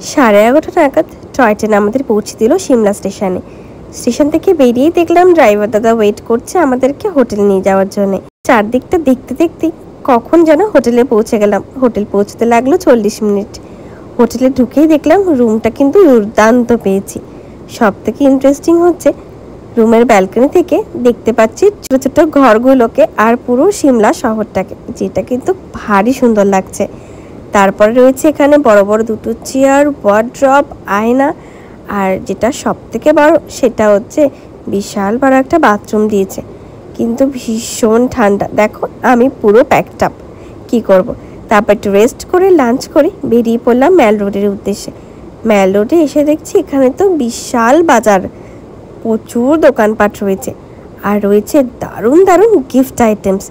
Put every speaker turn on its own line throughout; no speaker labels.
11:30 নাগাদ toy train আমাদের পৌঁছে দিল সিমলা স্টেশনে। স্টেশন থেকে বেরিয়েই দেখলাম ড্রাইভার দাদা ওয়েট করছে আমাদেরকে হোটেল নিয়ে যাওয়ার জন্য। চারদিকটা দেখতে দেখতে কখন যেন হোটেলে পৌঁছে গেলাম। হোটেল পৌঁছতে লাগলো 40 মিনিট। হোটেলে ঢুকেই দেখলাম রুমটা কিন্তু দুর্দান্ত পেয়েছি। সব থেকে ইন্টারেস্টিং হচ্ছে রুমের ব্যালকনি থেকে দেখতে পাচ্ছি ছোট ছোট ঘরগুলোকে আর পুরো সিমলা শহরটাকে, যেটা কিন্তু ভারী সুন্দর লাগছে। তারপরে রয়েছে এখানে বড় বড় দুটো চেয়ার, ওয়ার্ড্রপ, আয়না, আর যেটা সব থেকে বড় সেটা হচ্ছে বিশাল বড় একটা বাথরুম দিয়েছে, কিন্তু ভীষণ ঠান্ডা। দেখো আমি পুরো প্যাকড আপ, কী করব। তারপর একটু রেস্ট করে লাঞ্চ করে বেরিয়ে পড়লাম ম্যাল রোডের উদ্দেশ্যে। ম্যাল রোডে এসে দেখছি এখানে তো বিশাল বাজার, প্রচুর দোকানপাট রয়েছে, আর রয়েছে দারুণ দারুণ গিফট আইটেমস।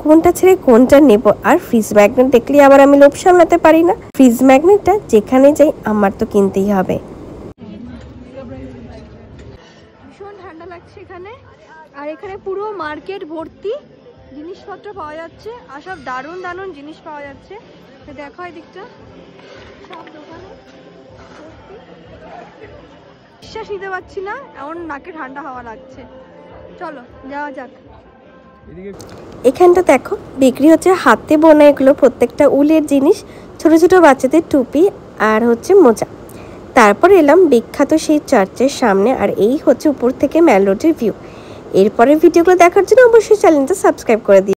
কোনটা ছেড়ে কোনটা নেব। আর ফ্রিজ ম্যাগনেট দেখলে আবার আমি লোভ সামলাতে পারি না। ফ্রিজ ম্যাগনেটটা যেখানে যাই আমার তো কিনতেই হবে।
ভীষণ ঠান্ডা লাগছে এখানে, আর এখানে পুরো মার্কেট ভর্তি জিনিসপত্র পাওয়া যাচ্ছে, আর সব দারুণ দারুণ জিনিস পাওয়া যাচ্ছে। দেখো এই দিকটা সব দোকানে বিশ্বাস নিতে পারছি না, এমন নাকে ঠান্ডা হাওয়া লাগছে। চলো যাওয়া যাক।
এখানটা দেখো বিক্রি হচ্ছে হাতে বোনা এগুলো প্রত্যেকটা উলের জিনিস, ছোট ছোট বাচ্চাদের টুপি আর হচ্ছে মোজা। তারপর এলাম বিখ্যাত সেই চার্চের সামনে, আর এই হচ্ছে উপর থেকে ম্যাল রোডের ভিউ। এরপরের ভিডিওগুলো দেখার জন্য অবশ্যই চ্যানেলটা সাবস্ক্রাইব করে দিই।